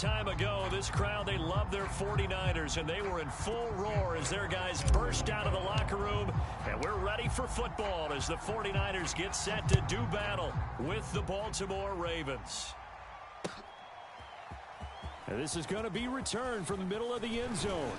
time ago, this crowd, they love their 49ers, and they were in full roar as their guys burst out of the locker room. And we're ready for football as the 49ers get set to do battle with the Baltimore Ravens. And this is going to be returned from the middle of the end zone.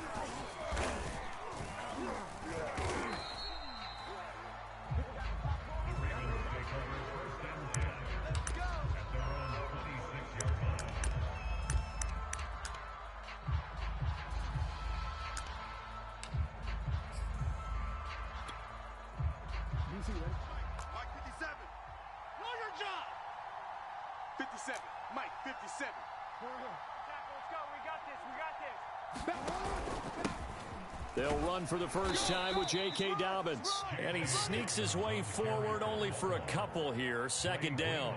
Mike 57. Know your job. 57. Mike 57. Let's go. We got this. They'll run for the first time with J.K. Dobbins. And he sneaks his way forward only for a couple here. Second down.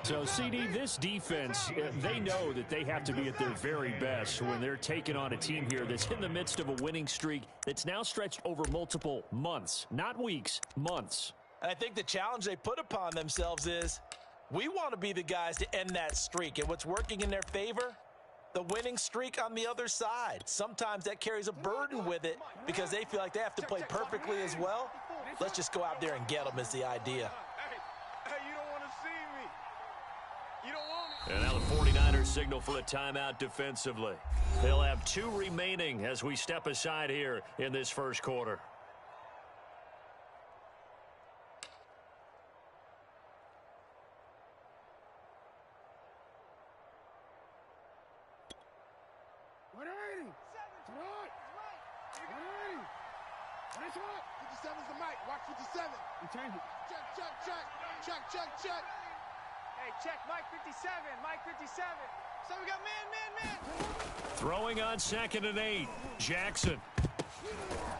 So, CD, this defense, they know that they have to be at their very best when they're taking on a team here that's in the midst of a winning streak that's now stretched over multiple months. Not weeks, months. And I think the challenge they put upon themselves is we want to be the guys to end that streak. And what's working in their favor? The winning streak on the other side. Sometimes that carries a burden with it because they feel like they have to play perfectly as well. Let's just go out there and get them is the idea. Hey, you don't want to see me. You don't want me. And now the 49ers signal for a timeout defensively. They'll have 2 remaining as we step aside here in this first quarter. Hey, check Mike 57. Mike 57. So we got man. Throwing on 2nd and 8. Jackson.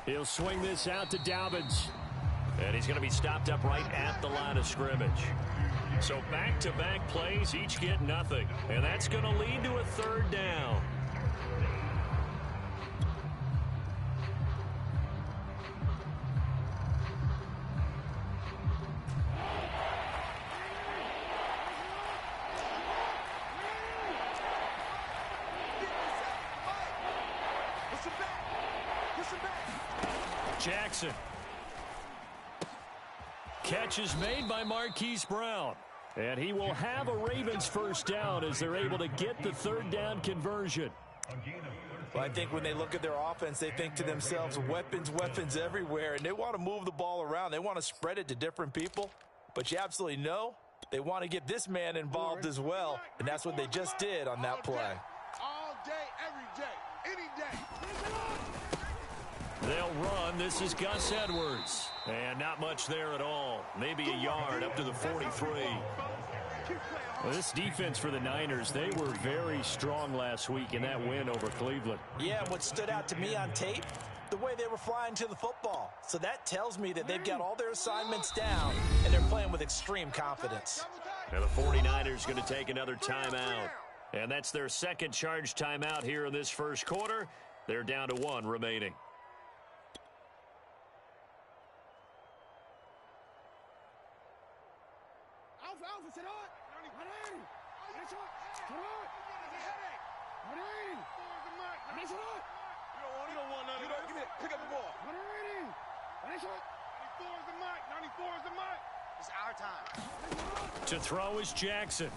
He'll swing this out to Dobbins. And he's going to be stopped up right at the line of scrimmage. So back-to-back plays, each get nothing. And that's going to lead to a 3rd down. Jackson. Catch is made by Marquise Brown. And he will have a Ravens first down as they're able to get the 3rd down conversion. Well, I think when they look at their offense, they think to themselves, weapons everywhere, and they want to move the ball around. They want to spread it to different people. But you absolutely know they want to get this man involved as well, and that's what they just did on that play. All day, every day, any day. They'll run. This is Gus Edwards. And not much there at all. Maybe a yard up to the 43. Well, this defense for the Niners, they were very strong last week in that win over Cleveland. Yeah, what stood out to me on tape, the way they were flying to the football. So that tells me that they've got all their assignments down, and they're playing with extreme confidence. Now the 49ers going to take another timeout. And that's their 2nd charge timeout here in this first quarter. They're down to 1 remaining. Pick up the ball. 94 is the mic. 94 is the mic. It's our time. To throw is Jackson.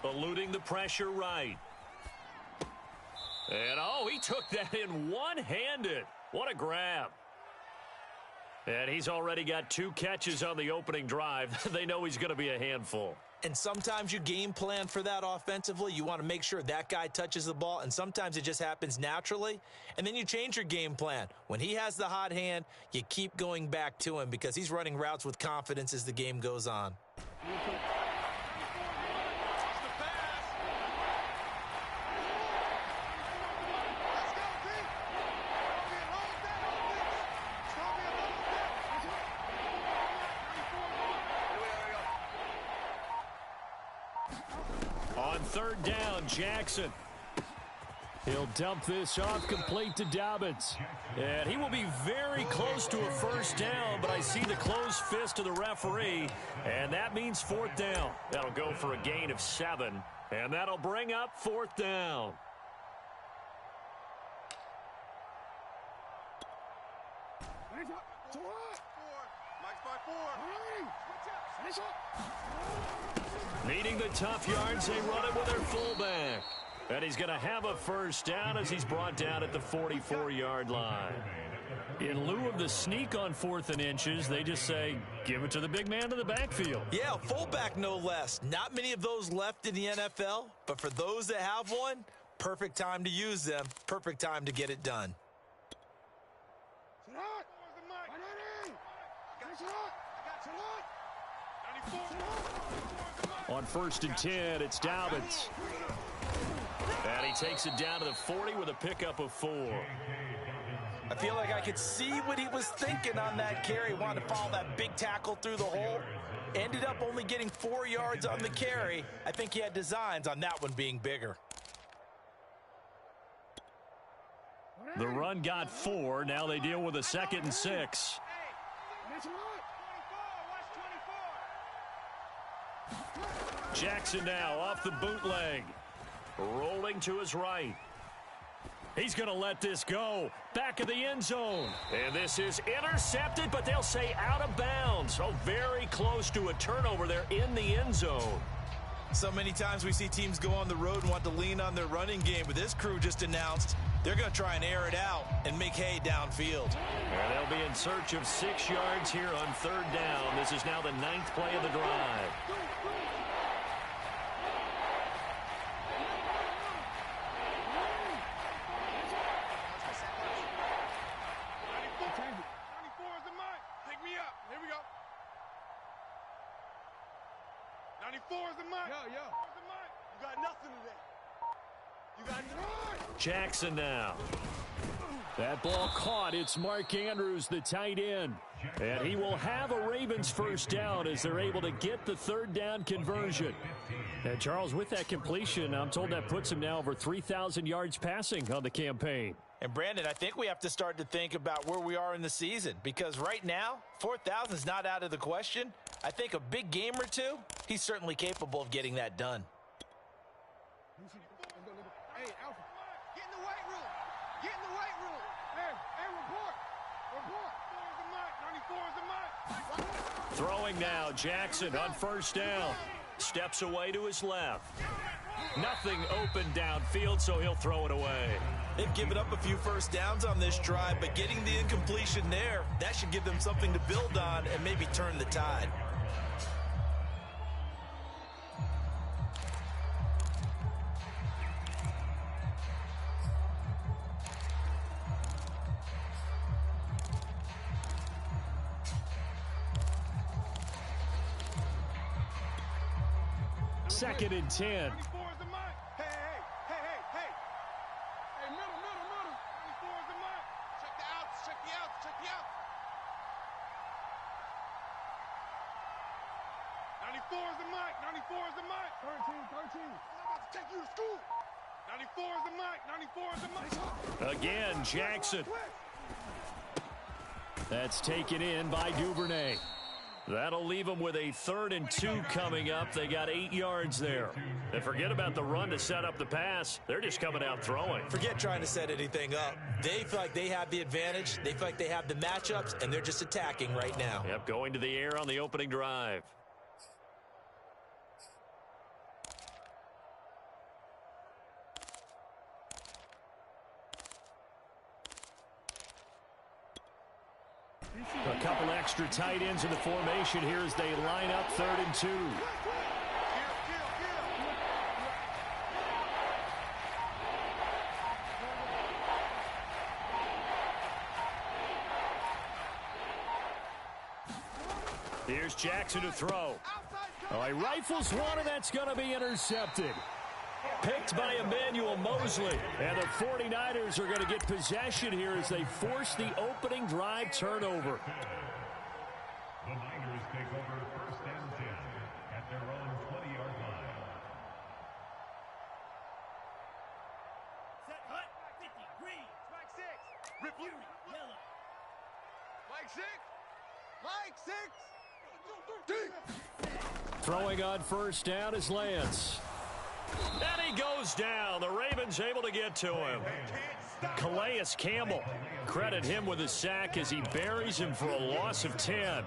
Eluding the pressure right. And, oh, he took that in one-handed. What a grab. And he's already got 2 catches on the opening drive. They know he's going to be a handful. And sometimes you game plan for that offensively. You want to make sure that guy touches the ball, and sometimes it just happens naturally. And then you change your game plan. When he has the hot hand, you keep going back to him because he's running routes with confidence as the game goes on. On 3rd down, Jackson. He'll dump this off complete to Dobbins. And he will be very close to a first down, but I see the closed fist of the referee, and that means 4th down. That'll go for a gain of 7. And that'll bring up 4th down. Needing the tough yards, they run it with their fullback. And he's going to have a 1st down as he's brought down at the 44-yard line. In lieu of the sneak on 4th and inches, they just say, give it to the big man in the backfield. Yeah, fullback no less. Not many of those left in the NFL, but for those that have one, perfect time to use them, perfect time to get it done. On 1st and 10, it's Dobbins. And he takes it down to the 40 with a pickup of 4. I feel like I could see what he was thinking on that carry. Wanted to follow that big tackle through the hole. Ended up only getting 4 yards on the carry. I think he had designs on that one being bigger. The run got 4. Now they deal with a 2nd and 6. Jackson now off the bootleg. Rolling to his right. He's going to let this go. Back of the end zone. And this is intercepted, but they'll say out of bounds. Oh, very close to a turnover there in the end zone. So many times we see teams go on the road and want to lean on their running game, but this crew just announced they're going to try and air it out and make hay downfield. And they'll be in search of 6 yards here on 3rd down. This is now the 9th play of the drive. Jackson now. That ball caught. It's Mark Andrews, the tight end. And he will have a Ravens 1st down as they're able to get the 3rd down conversion. And Charles, with that completion, I'm told that puts him now over 3,000 yards passing on the campaign. And Brandon, I think we have to start to think about where we are in the season, because right now, 4,000 is not out of the question. I think a big game or two, he's certainly capable of getting that done. Hey, Alpha, get in the weight room. Get in the weight room. Hey, report. 94 is the mic. Throwing now, Jackson on 1st down. Steps away to his left. Nothing open downfield, so he'll throw it away. They've given up a few 1st downs on this drive, but getting the incompletion there, that should give them something to build on and maybe turn the tide. Second and 10. Hey, middle. 94 is the mic. Check the outs. 94 is the mic. 13. I'm about to take you to school. 94 is the mic. Again, Jackson. That's taken in by Duvernay. That'll leave them with a 3rd and 2 coming up. They got 8 yards there. And forget about the run to set up the pass. They're just coming out throwing. Forget trying to set anything up. They feel like they have the advantage. They feel like they have the matchups, and they're just attacking right now. Yep, going to the air on the opening drive. A couple extra tight ends in the formation here as they line up 3rd and 2. Here's Jackson to throw. Oh, he rifles one, and that's going to be intercepted. Picked by Emmanuel Mosley. And the 49ers are going to get possession here as they force the opening drive turnover. The Niners take over 1st and 10 at their own 20-yard line. Set hut. 50. Green. Mike 6. Rip Fury. Yellow. Mike 6. Throwing on 1st down is Lance. And he goes down. The Ravens able to get to him. Calais Campbell, credit him with a sack as he buries him for a loss of 10.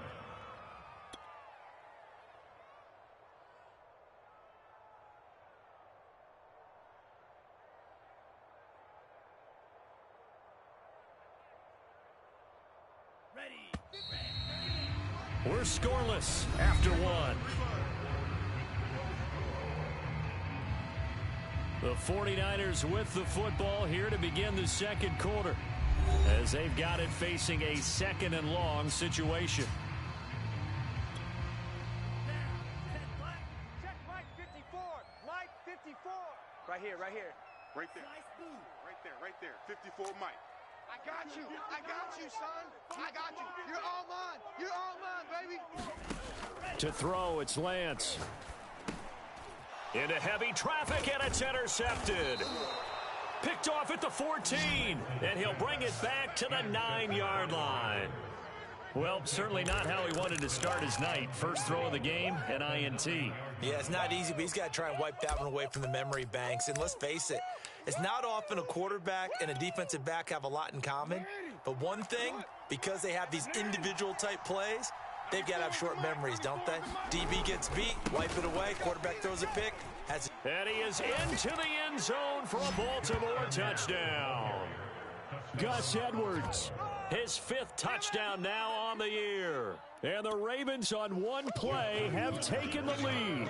We're scoreless after one. The 49ers with the football here to begin the second quarter, as they've got it facing a second and long situation. Check Mike 54. Mike 54. Right here, right here. Right there. Right there. 54 Mike. I got you, son. I got you. You're all mine, baby. To throw, it's Lance. Into heavy traffic, and it's intercepted. Picked off at the 14, and he'll bring it back to the 9-yard line. Well, certainly not how he wanted to start his night. First throw of the game, an INT. Yeah, it's not easy, but he's got to try and wipe that one away from the memory banks. And let's face it, it's not often a quarterback and a defensive back have a lot in common. But one thing, because they have these individual type plays, they've got to have short memories, don't they? DB gets beat, wipe it away, quarterback throws a pick. And he is into the end zone for a Baltimore touchdown. Gus Edwards, his 5th touchdown now on the year. And the Ravens on one play have taken the lead.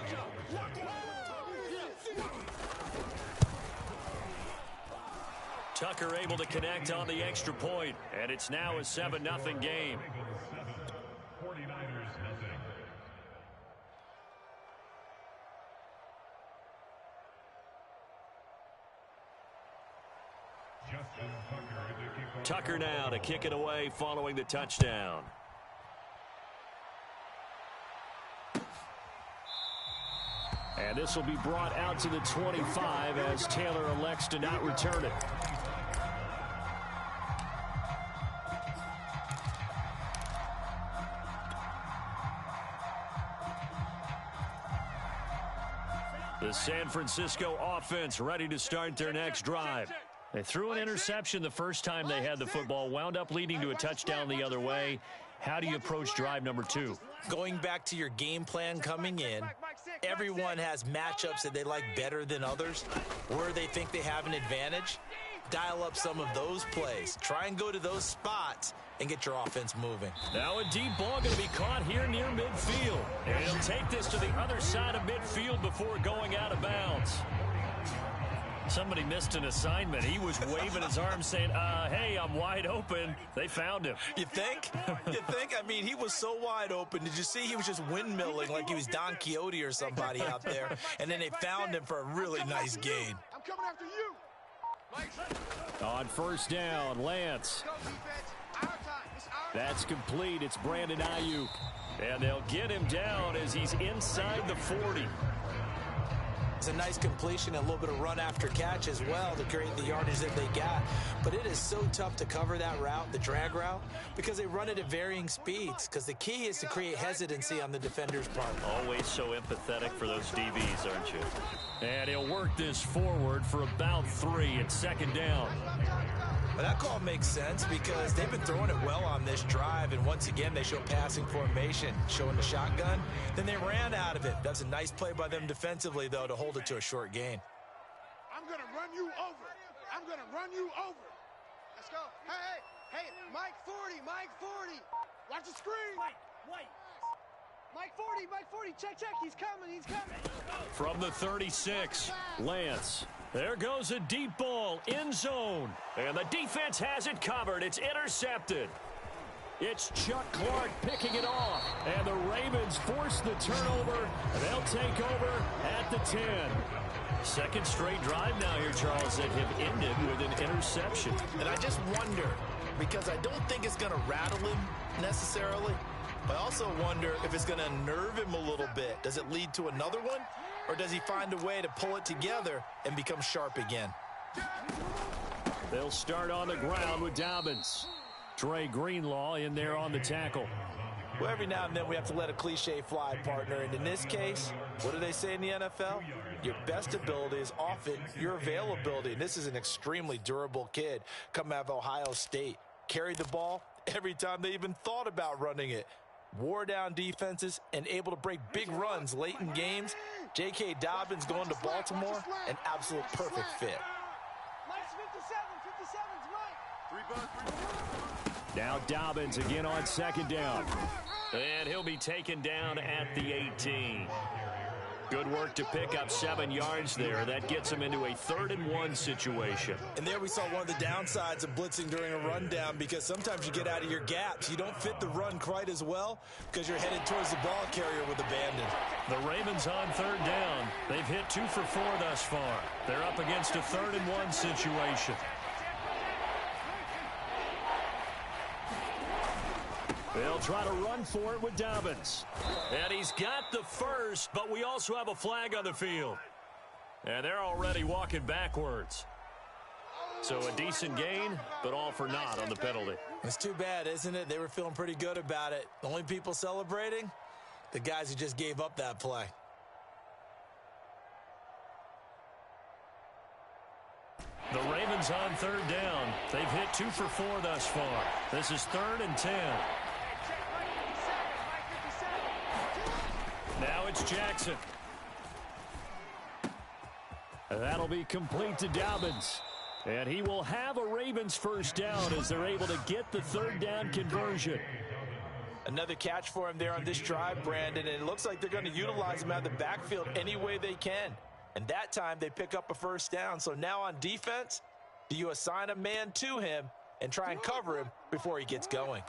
Tucker able to connect on the extra point, and it's now a 7-0 game. 49ers nothing. Tucker now to kick it away following the touchdown. And this will be brought out to the 25 as Taylor elects to not return it. The San Francisco offense ready to start their next drive. They threw an interception the first time they had the football, wound up leading to a touchdown the other way. How do you approach drive number 2? Going back to your game plan coming in, everyone has matchups that they like better than others, where they think they have an advantage. Dial up some of those plays. Try and go to those spots and get your offense moving. Now a deep ball going to be caught here near midfield. And he'll take this to the other side of midfield before going out of bounds. Somebody missed an assignment. He was waving his arms saying, hey, I'm wide open. They found him. You think? You think? I mean, he was so wide open. Did you see he was just windmilling like he was Don Quixote or somebody out there? And then they found him for a really nice gain. I'm coming after you. On first down, Lance. That's complete. It's Brandon Ayuk. And they'll get him down as he's inside the 40. It's a nice completion and a little bit of run after catch as well to create the yardage that they got. But it is so tough to cover that route, the drag route, because they run it at varying speeds. Because the key is to create hesitancy on the defender's part. Always so empathetic for those DBs, aren't you? And he'll work this forward for about 3 at second down. But that call makes sense because they've been throwing it well on this drive, and once again they show passing formation, showing the shotgun. Then they ran out of it. That's a nice play by them defensively, though, to hold it to a short gain. I'm going to run you over. I'm going to run you over. Let's go. Hey, Mike 40, Mike 40. Watch the screen. Wait. Mike 40, check, he's coming. From the 36, Lance. There goes a deep ball, end zone. And the defense has it covered. It's intercepted. It's Chuck Clark picking it off. And the Ravens force the turnover. They'll take over at the 10. Second straight drive now here, Charles, that have ended with an interception. And I just wonder, because I don't think it's going to rattle him necessarily, but I also wonder if it's going to unnerve him a little bit. Does it lead to another one? Or does he find a way to pull it together and become sharp again? They'll start on the ground with Dobbins. Trey Greenlaw in there on the tackle. Well, every now and then we have to let a cliche fly, partner. And in this case, what do they say in the NFL? Your best ability is often your availability. And this is an extremely durable kid coming out of Ohio State. Carried the ball every time they even thought about running it. Wore down defenses and able to break big runs late in games. J.K. Dobbins going to Baltimore, an absolute perfect fit. Mike's 57's Mike. Now Dobbins again on second down. And he'll be taken down at the 18. Good work to pick up 7 yards there. That gets him into a 3rd-and-1 situation. And there we saw one of the downsides of blitzing during a rundown, because sometimes you get out of your gaps. You don't fit the run quite as well because you're headed towards the ball carrier with abandon. The Ravens on 3rd down. They've hit 2 for 4 thus far. They're up against a 3rd-and-1 situation. They'll try to run for it with Dobbins. And he's got the first, but we also have a flag on the field. And they're already walking backwards. So a decent gain, but all for naught on the penalty. It's too bad, isn't it? They were feeling pretty good about it. The only people celebrating? The guys who just gave up that play. The Ravens on 3rd down. They've hit 2 for 4 thus far. This is 3rd and 10. Now it's Jackson. That'll be complete to Dobbins. And he will have a Ravens first down as they're able to get the 3rd down conversion. Another catch for him there on this drive, Brandon, and it looks like they're going to utilize him out of the backfield any way they can. And that time they pick up a first down. So now on defense, do you assign a man to him and try and cover him before he gets going?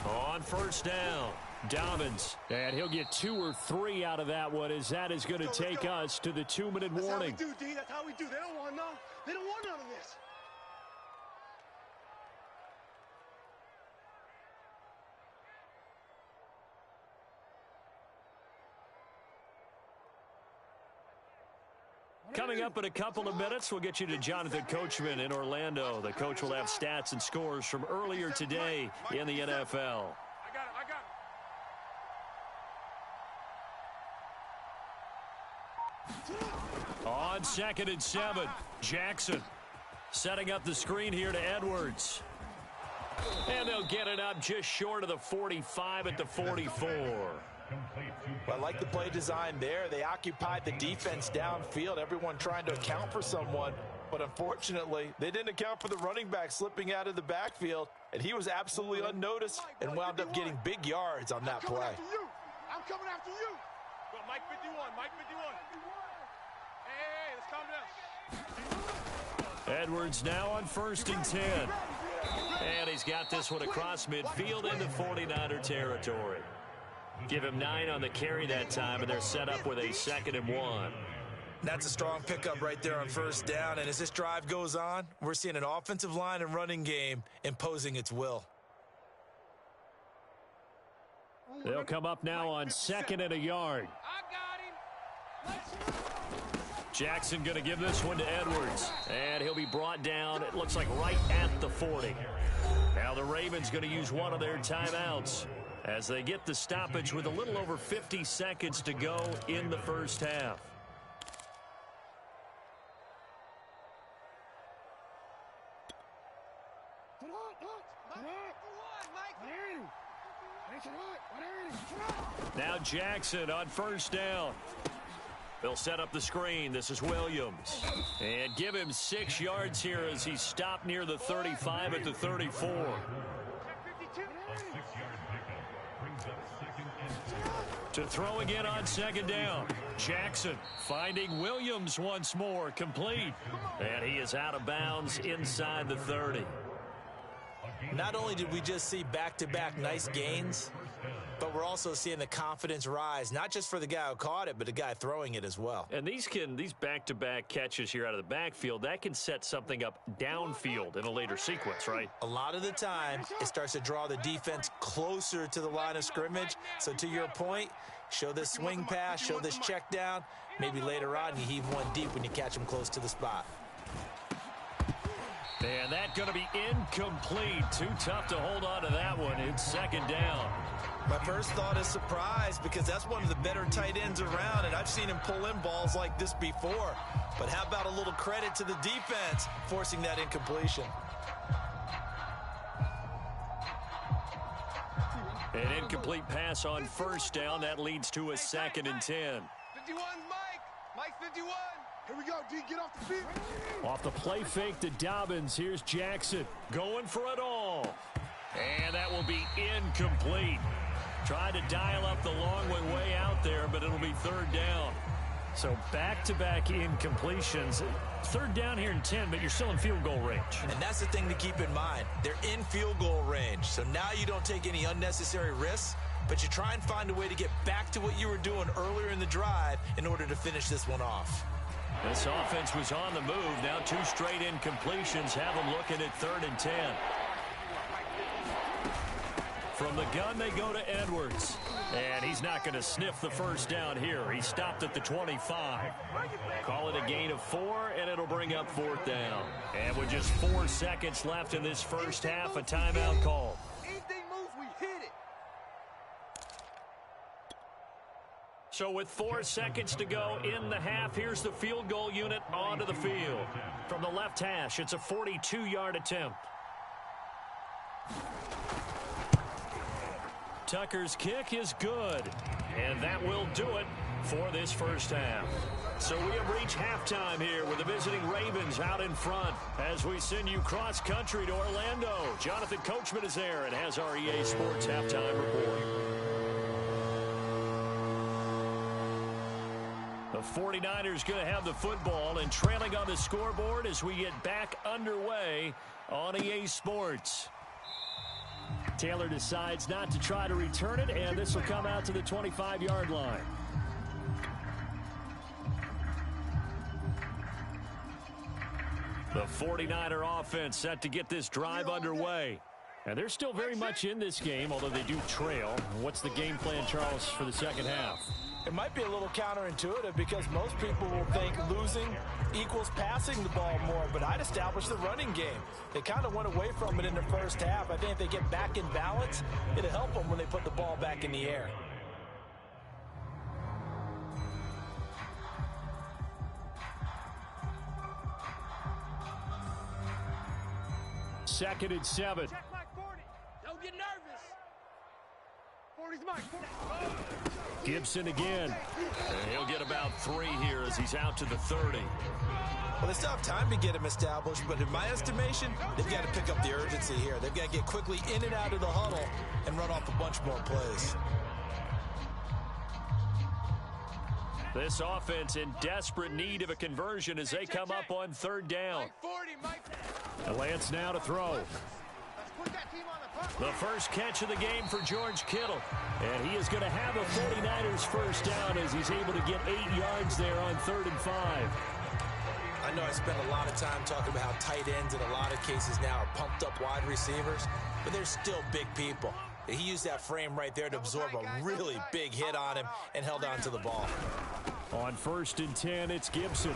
On first down, Dobbins. And he'll get 2 or 3 out of that one, as that is going to take us to the 2-minute warning. That's how we do, D. That's how we do. They don't want none. They don't want none of this. Coming up in a couple of minutes, we'll get you to Jonathan Coachman in Orlando. The coach will have stats and scores from earlier today in the NFL. I got it. On 2nd and 7, Jackson setting up the screen here to Edwards. And they'll get it up just short of the 45 at the 44. Well, I like the play design there. They occupied the defense downfield, everyone trying to account for someone. But unfortunately, they didn't account for the running back slipping out of the backfield, and he was absolutely unnoticed and wound up getting big yards on that play. I'm coming after you. Go, Mike 51, Mike 51. Hey, let's calm down. Edwards now on 1st and 10. And he's got this one across midfield into 49er territory. Give him 9 on the carry that time, and they're set up with a 2nd and 1. That's a strong pickup right there on 1st down, and as this drive goes on, we're seeing an offensive line and running game imposing its will. They'll come up now on 2nd and a yard. I got him. Jackson going to give this one to Edwards, and he'll be brought down, it looks like right at the 40. Now the Ravens going to use one of their timeouts as they get the stoppage with a little over 50 seconds to go in the first half. Now Jackson on 1st down. They'll set up the screen. This is Williams. And give him 6 yards here as he's stopped near the 35 at the 34. To throw again on 2nd down. Jackson finding Williams once more, complete. And he is out of bounds inside the 30. Not only did we just see back-to-back nice gains, but we're also seeing the confidence rise, not just for the guy who caught it, but the guy throwing it as well. And these back-to-back catches here out of the backfield, that can set something up downfield in a later sequence, right? A lot of the time, it starts to draw the defense closer to the line of scrimmage. So to your point, show this swing pass, show this check down. Maybe later on you heave one deep when you catch him close to the spot. And that's going to be incomplete. Too tough to hold on to that one. It's second down. My first thought is surprise because that's one of the better tight ends around, and I've seen him pull in balls like this before. But how about a little credit to the defense forcing that incompletion? An incomplete pass on first down. That leads to a 2nd and 10. 51's Mike. Mike 51. Here we go, D. Get off the field. Off the play fake to Dobbins. Here's Jackson going for it all. And that will be incomplete. Tried to dial up the long way out there, but it'll be 3rd down. So back-to-back incompletions. 3rd down here in 10, but you're still in field goal range. And that's the thing to keep in mind. They're in field goal range. So now you don't take any unnecessary risks, but you try and find a way to get back to what you were doing earlier in the drive in order to finish this one off. This offense was on the move. Now 2 straight incompletions have them looking at 3rd and 10. From the gun, they go to Edwards. And he's not going to sniff the first down here. He stopped at the 25. Call it a gain of 4, and it'll bring up 4th down. And with just 4 seconds left in this first half, a timeout called. Anything moves, we hit it. So with 4 seconds to go in the half, here's the field goal unit onto the field. From the left hash, it's a 42-yard attempt. Tucker's kick is good, and that will do it for this first half. So we have reached halftime here with the visiting Ravens out in front as we send you cross-country to Orlando. Jonathan Coachman is there and has our EA Sports halftime report. The 49ers going to have the football and trailing on the scoreboard as we get back underway on EA Sports. Taylor decides not to try to return it, and this will come out to the 25-yard line. The 49er offense set to get this drive underway. And they're still very much in this game, although they do trail. What's the game plan, Charles, for the second half? It might be a little counterintuitive because most people will think losing equals passing the ball more, but I'd establish the running game. They kind of went away from it in the first half. I think if they get back in balance, it'll help them when they put the ball back in the air. Second and 7. Check Mike 40. Don't get nervous. 40's Mike. 40. Gibson again. And he'll get about 3 here as he's out to the 30. Well, they still have time to get him established, but in my estimation, they've got to pick up the urgency here. They've got to get quickly in and out of the huddle and run off a bunch more plays. This offense in desperate need of a conversion as they come up on 3rd down. Mike 40, Mike. And Lance now to throw. Let's put that team on the puck. The first catch of the game for George Kittle. And he is going to have a 49ers first down as he's able to get 8 yards there on 3rd and 5. I know I spent a lot of time talking about how tight ends in a lot of cases now are pumped up wide receivers, but they're still big people. He used that frame right there to absorb a really big hit on him and held on to the ball. On 1st and 10, it's Gibson.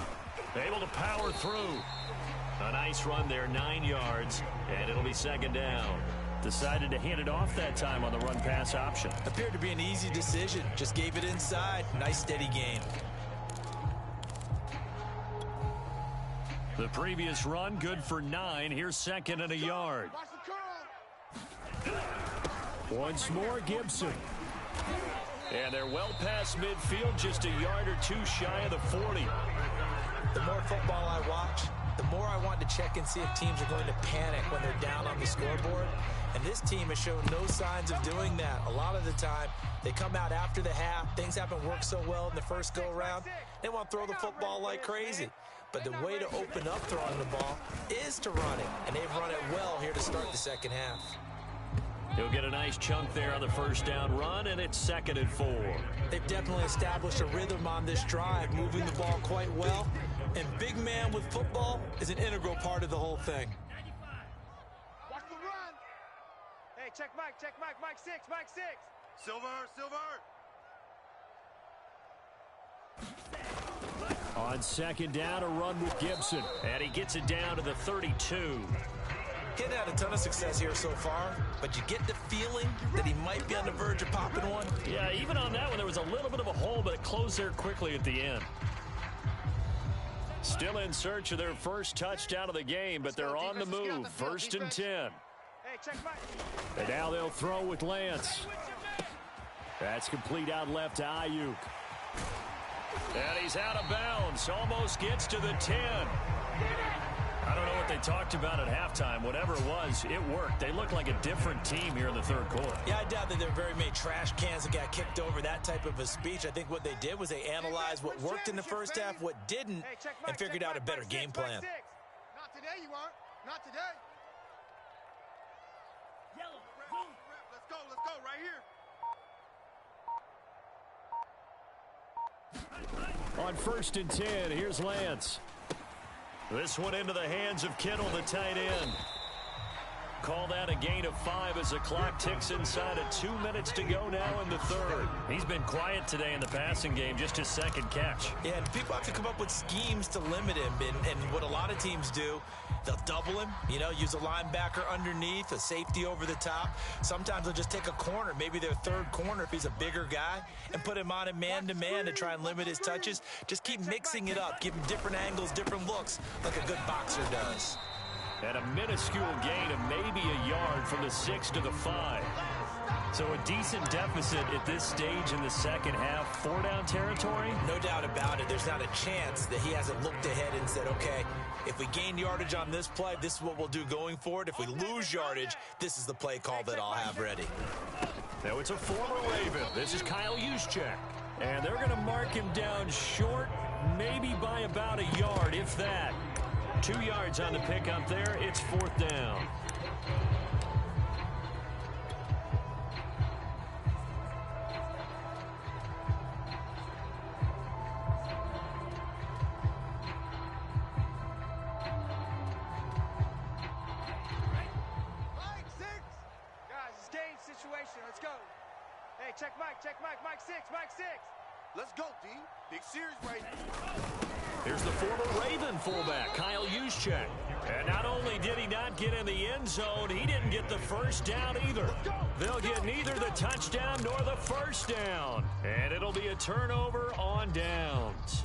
Able to power through. A nice run there, 9 yards, and it'll be 2nd down. Decided to hand it off that time on the run-pass option. Appeared to be an easy decision. Just gave it inside. Nice, steady gain. The previous run, good for 9. Here's 2nd and a yard. Watch the curl. Once more, Gibson. And they're well past midfield, just a yard or 2 shy of the 40. The more football I watch, the more I want to check and see if teams are going to panic when they're down on the scoreboard. And this team has shown no signs of doing that. A lot of the time, they come out after the half. Things haven't worked so well in the first go-around. They want to throw the football like crazy. But the way to open up throwing the ball is to run it. And they've run it well here to start the second half. He'll get a nice chunk there on the first down run, and it's 2nd and 4. They've definitely established a rhythm on this drive, moving the ball quite well. And big man with football is an integral part of the whole thing. Watch the run. Hey, check Mike, Mike 6, Mike 6. Silver. On second down, a run with Gibson. And he gets it down to the 32. He's had a ton of success here so far, but you get the feeling that he might be on the verge of popping one. Yeah, even on that one, there was a little bit of a hole, but it closed there quickly at the end. Still in search of their first touchdown of the game, but they're on the move. First and 10. And now they'll throw with Lance. That's complete out left to Ayuk. And he's out of bounds. Almost gets to the 10. I don't know what they talked about at halftime. Whatever it was, it worked. They look like a different team here in the third quarter. Yeah, I doubt that there were very many trash cans that got kicked over, that type of a speech. I think what they did was they analyzed what worked in the first half, what didn't, and figured out a better game plan. Not today, you aren't. Not today. Yellow. Let's go right here. On first and 10, here's Lance. This one into the hands of Kittle, the tight end. Call that a gain of 5 as the clock ticks inside of 2 minutes to go now in the third. He's been quiet today in the passing game, just his second catch. Yeah, and people have to come up with schemes to limit him, and what a lot of teams do, they'll double him, use a linebacker underneath, a safety over the top. Sometimes they'll just take a corner, maybe their third corner if he's a bigger guy, and put him on a man-to-man to try and limit his touches. Just keep mixing it up, give him different angles, different looks, like a good boxer does. And a minuscule gain of maybe a yard from the 6 to the 5. So a decent deficit at this stage in the second half. 4-down territory? No doubt about it. There's not a chance that he hasn't looked ahead and said, okay, if we gain yardage on this play, this is what we'll do going forward. If we lose yardage, this is the play call that I'll have ready. Now it's a former Raven. This is Kyle Juszczyk. And they're going to mark him down short, maybe by about a yard, if that. 2 yards on the pickup there. It's 4th down. Mike, 6. Guys, it's game situation. Let's go. Hey, check Mike. Mike 6. Let's go, D. Big series right now. Here's the former Raven fullback, Kyle Juszczyk. And not only did he not get in the end zone, he didn't get the first down either. They'll get neither the touchdown nor the first down. And it'll be a turnover on downs.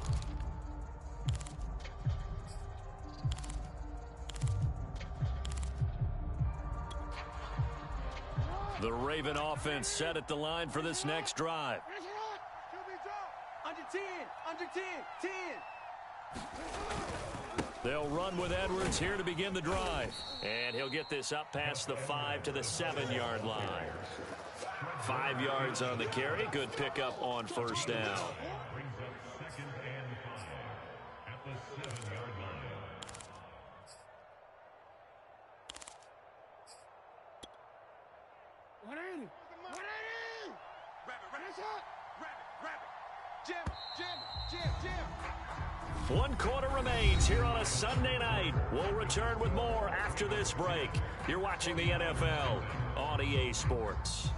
The Raven offense set at the line for this next drive. Under 10. They'll run with Edwards here to begin the drive. And he'll get this up past the 5 to the 7-yard line. 5 yards on the carry. Good pickup on first down. Brings up 2nd and 5 at the 7-yard line. Jim. 1 quarter remains here on a Sunday night. We'll return with more after this break. You're watching the NFL on EA Sports.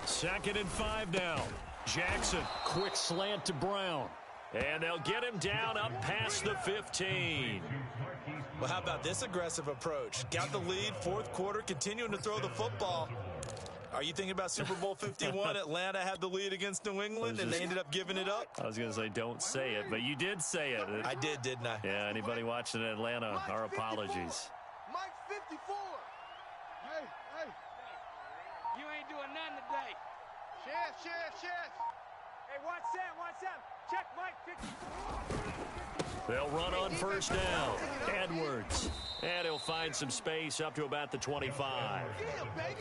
Second and 5 now. Jackson, quick slant to Brown. And they'll get him down up past the 15. Well, how about this aggressive approach? Got the lead, 4th quarter, continuing to throw the football. Are you thinking about Super Bowl 51? Atlanta had the lead against New England, and they ended up giving it up? I was going to say, don't say it, but you did say it. I did, didn't I? Yeah, anybody watching in Atlanta, our apologies. Mike 54. Hey. You ain't doing nothing today. Chef. Hey, watch that. Check Mike 54. They'll run on first down. Edwards. And he'll find some space up to about the 25.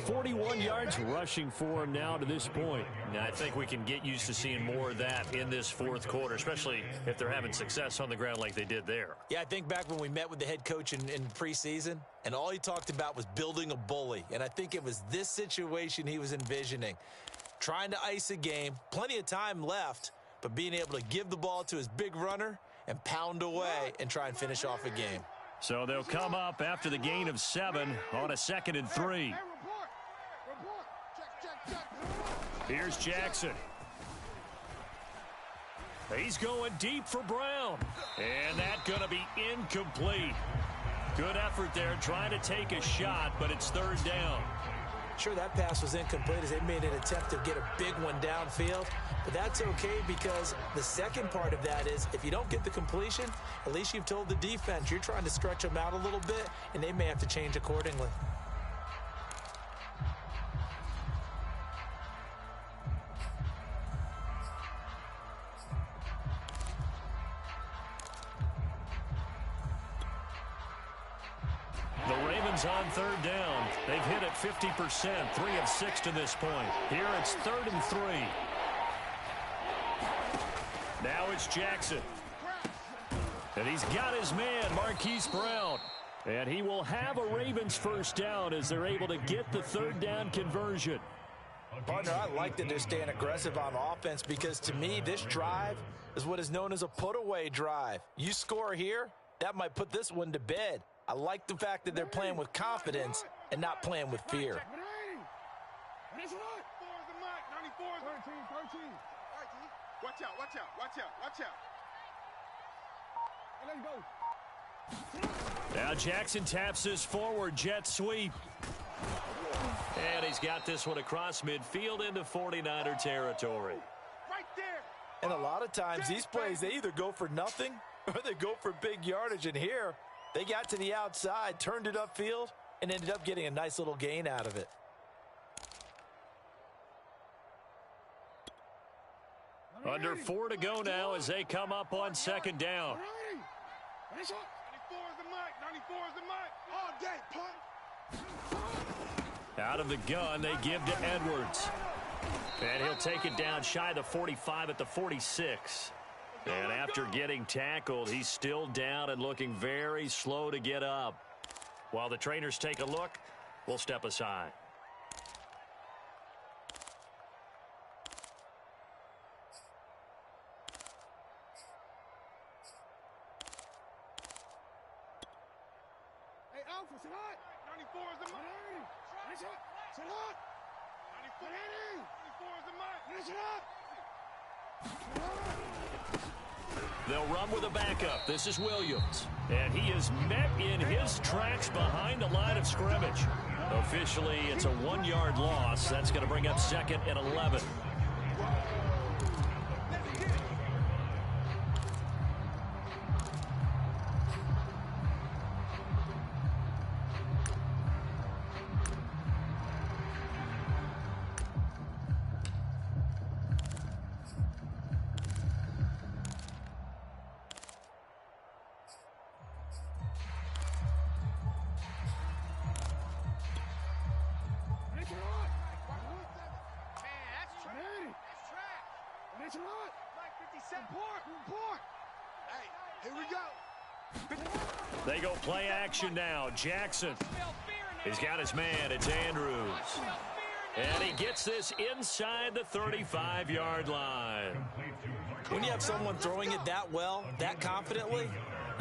41 yards rushing for him now to this point. Now, I think we can get used to seeing more of that in this fourth quarter, especially if they're having success on the ground like they did there. Yeah, I think back when we met with the head coach in preseason, and all he talked about was building a bully. And I think it was this situation he was envisioning. Trying to ice a game, plenty of time left, but being able to give the ball to his big runner and pound away and try and finish off a game. So they'll come up after the gain of 7 on a 2nd and 3. Here's Jackson. He's going deep for Brown. And that's going to be incomplete. Good effort there trying to take a shot, but it's 3rd down. Sure, that pass was incomplete as they made an attempt to get a big one downfield. But that's okay because the second part of that is if you don't get the completion, at least you've told the defense you're trying to stretch them out a little bit, and they may have to change accordingly. The Ravens on 3rd down. They've hit it 50%, 3 of 6 to this point. Here it's 3rd and 3. Now it's Jackson. And he's got his man, Marquise Brown. And he will have a Ravens 1st down as they're able to get the 3rd down conversion. Partner, I like that they're staying aggressive on offense because to me, this drive is what is known as a put-away drive. You score here, that might put this one to bed. I like the fact that they're playing with confidence and not playing with fear. Watch out, watch out, watch out, watch out. Let's go. Now Jackson taps this forward jet sweep. And he's got this one across midfield into 49er territory. Right there. And a lot of times these plays, they either go for nothing or they go for big yardage. And here, they got to the outside, turned it upfield, and ended up getting a nice little gain out of it. Under 4 to go now as they come up on 2nd down. 94 is the mic, 94 is the mic. All day, punt. Out of the gun, they give to Edwards. And he'll take it down shy of the 45 at the 46. And after getting tackled, he's still down and looking very slow to get up. While the trainers take a look, we'll step aside. Hey, Alpha, sit hot. 94 is the mic. Sit hot. 94 is the mic. Sit hot. They'll run with a backup. This is Williams. And he is met in his tracks behind the line of scrimmage. Officially, it's a 1-yard loss. That's going to bring up 2nd and 11. Hey, here we go. They go play action now. Jackson. He's got his man. It's Andrews. And he gets this inside the 35-yard line. When you have someone throwing it that well, that confidently,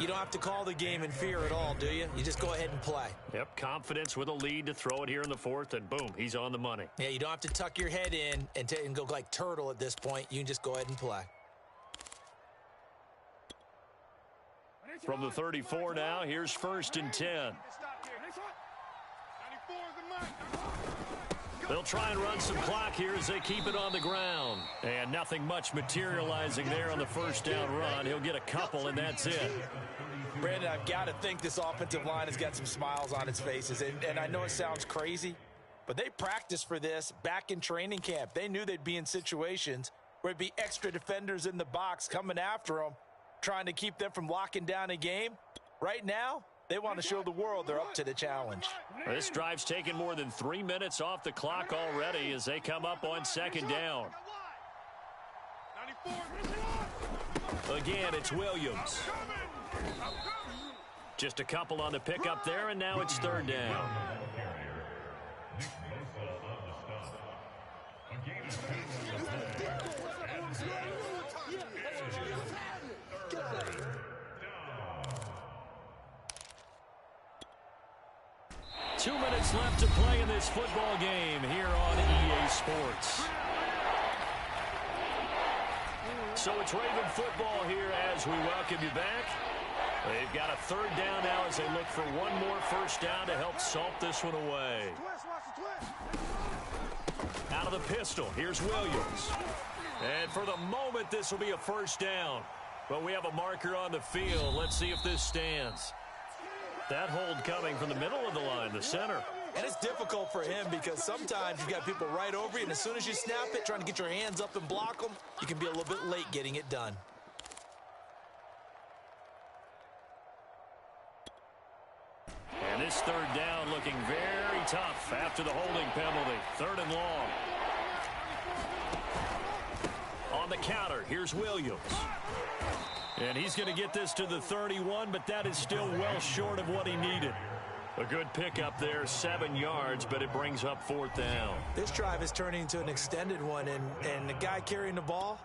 you don't have to call the game in fear at all, do you? You just go ahead and play. Yep, confidence with a lead to throw it here in the 4th, and boom, he's on the money. Yeah, you don't have to tuck your head in and go like turtle at this point. You can just go ahead and play. From the 34 now, here's 1st and 10. They'll try and run some clock here as they keep it on the ground. And nothing much materializing there on the 1st down run. He'll get a couple, and that's it. Brandon, I've got to think this offensive line has got some smiles on its faces. And I know it sounds crazy, but they practiced for this back in training camp. They knew they'd be in situations where there'd be extra defenders in the box coming after them, trying to keep them from locking down a game. Right now, They want to show the world they're up to the challenge. This drive's taken more than 3 minutes off the clock already as they come up on second down. Again, it's Williams. Just a couple on the pickup there, and now it's third down. Two minutes left to play in this football game here on EA Sports. So it's Raven football here as we welcome you back. They've got a third down now as they look for one more first down to help salt this one away. Out of the pistol, here's Williams. And for the moment, this will be a first down. But we have a marker on the field. Let's see if this stands. That hold coming from the middle of the line, the center. And it's difficult for him because sometimes you've got people right over you, and as soon as you snap it, trying to get your hands up and block them, you can be a little bit late getting it done. And this third down looking very tough after the holding penalty. Third and long. On the counter, here's Williams. And he's going to get this to the 31, but that is still well short of what he needed. A good pickup there, 7 yards, but it brings up fourth down. This drive is turning into an extended one, and the guy carrying the ball,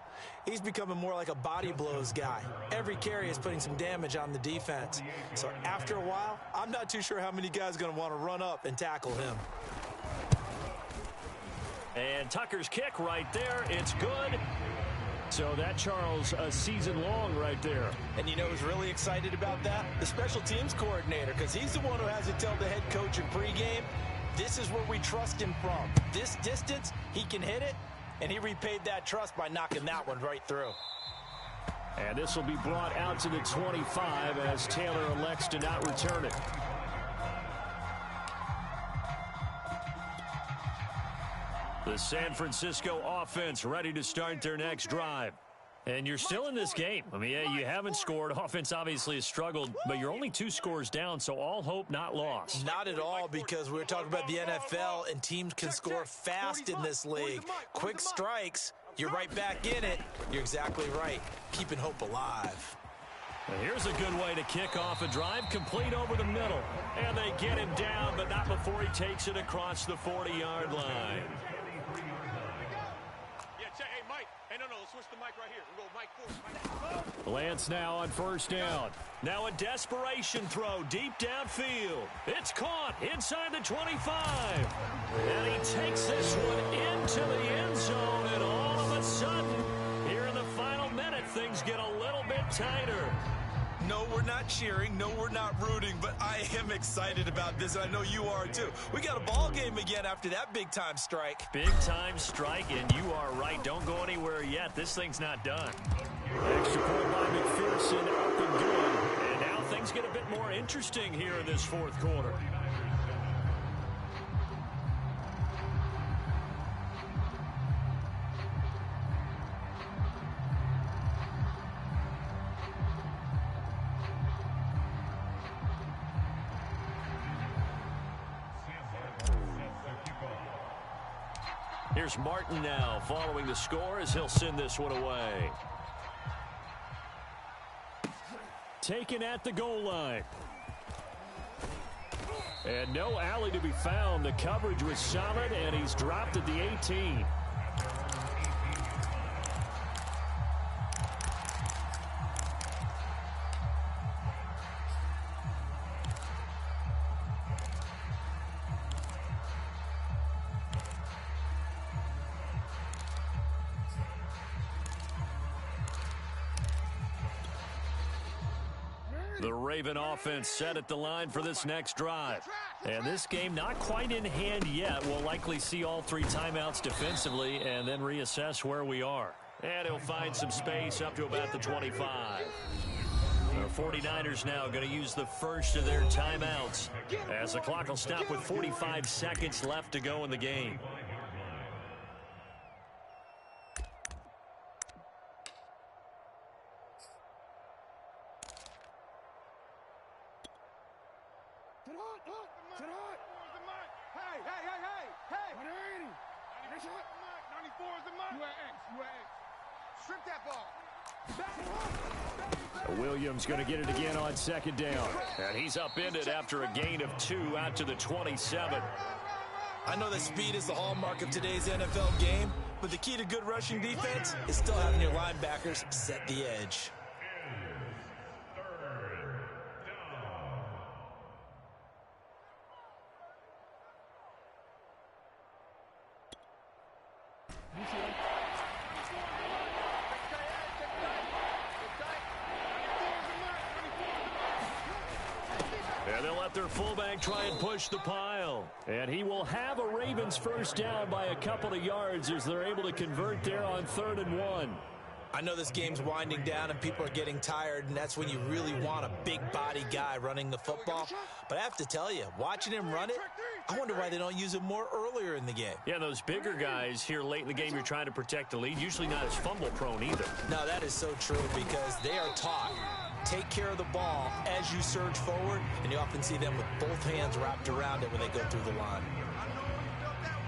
he's becoming more like a body blows guy. Every carry is putting some damage on the defense. So after a while, I'm not too sure how many guys are going to want to run up and tackle him. And Tucker's kick right there. It's good. So that, Charles, a season long right there. And you know who's really excited about that? The special teams coordinator, because he's the one who has to tell the head coach in pregame, this is where we trust him from. This distance, he can hit it, and he repaid that trust by knocking that one right through. And this will be brought out to the 25 as Taylor elects to not return it. The San Francisco offense ready to start their next drive. And you're still in this game. I mean, yeah, you haven't scored. Offense obviously has struggled, but you're only 2 scores down, so all hope not lost. Not at all, because we're talking about the NFL, and teams can score fast in this league. Quick strikes, you're right back in it. You're exactly right. Keeping hope alive. And here's a good way to kick off a drive, complete over the middle. And they get him down, but not before he takes it across the 40-yard line. Lance now on first down. Now a desperation throw deep downfield. It's caught inside the 25. And he takes this one into the end zone. And all of a sudden, here in the final minute, things get a little bit tighter. No, we're not cheering. No, we're not rooting. But I am excited about this. I know you are, too. We got a ball game again after that big-time strike. Big-time strike, and you are right. Don't go anywhere yet. This thing's not done. Extra point by McPherson, up and good. And now things get a bit more interesting here in this fourth quarter. Here's Martin now following the score as he'll send this one away. Taken at the goal line. And no alley to be found. The coverage was solid, and he's dropped at the 18. The Raven offense set at the line for this next drive. And this game not quite in hand yet. We'll likely see all 3 timeouts defensively and then reassess where we are. And he'll find some space up to about the 25. The 49ers now going to use the first of their timeouts as the clock will stop with 45 seconds left to go in the game. Strip that ball. Williams going to get it again on second down. And he's upended after a gain of 2 out to the 27. I know that speed is the hallmark of today's NFL game, but the key to good rushing defense is still having your linebackers set the edge. And they'll let their fullback try and push the pile. And he will have a Ravens first down by a couple of yards as they're able to convert there on 3rd and 1. I know this game's winding down and people are getting tired, and that's when you really want a big body guy running the football. But I have to tell you, watching him run it, I wonder why they don't use him more earlier in the game. Yeah, those bigger guys here late in the game, you're trying to protect the lead, usually not as fumble prone either. No, that is so true because they are taught. Take care of the ball as you surge forward, and you often see them with both hands wrapped around it when they go through the line.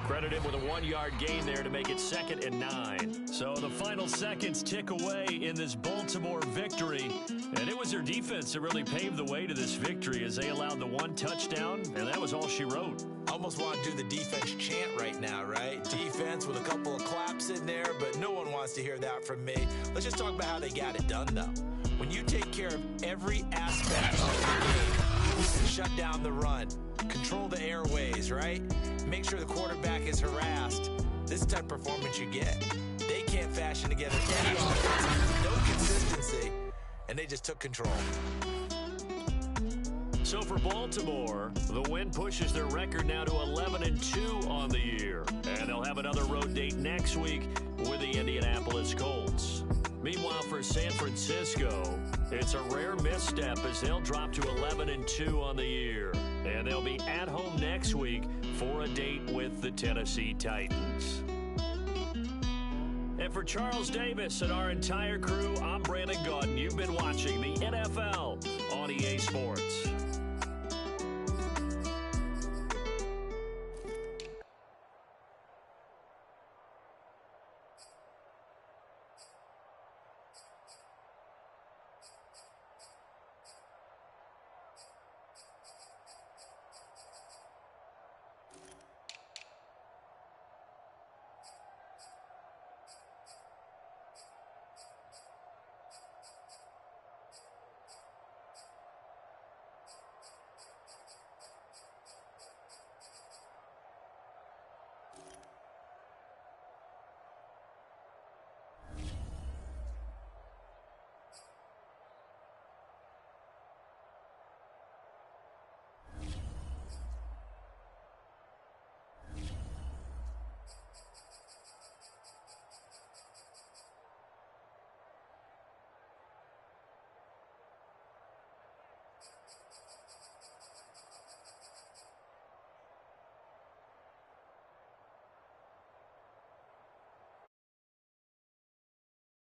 Credit him with a 1-yard gain there to make it 2nd and 9. So the final seconds tick away in this Baltimore victory. And it was their defense that really paved the way to this victory as they allowed the 1 touchdown, and that was all she wrote. I almost want to do the defense chant right now, right? Defense with a couple of claps in there, but no one wants to hear that from me. Let's just talk about how they got it done, though. When you take care of every aspect of the game, shut down the run, control the airways, right? Make sure the quarterback is harassed. This is the type of performance you get. They can't fashion together any offense, no consistency, and they just took control. So for Baltimore, the win pushes their record now to 11-2 on the year. And they'll have another road date next week with the Indianapolis Colts. Meanwhile, for San Francisco, it's a rare misstep as they'll drop to 11-2 on the year. And they'll be at home next week for a date with the Tennessee Titans. And for Charles Davis and our entire crew, I'm Brandon Gaudin. You've been watching the NFL on EA Sports.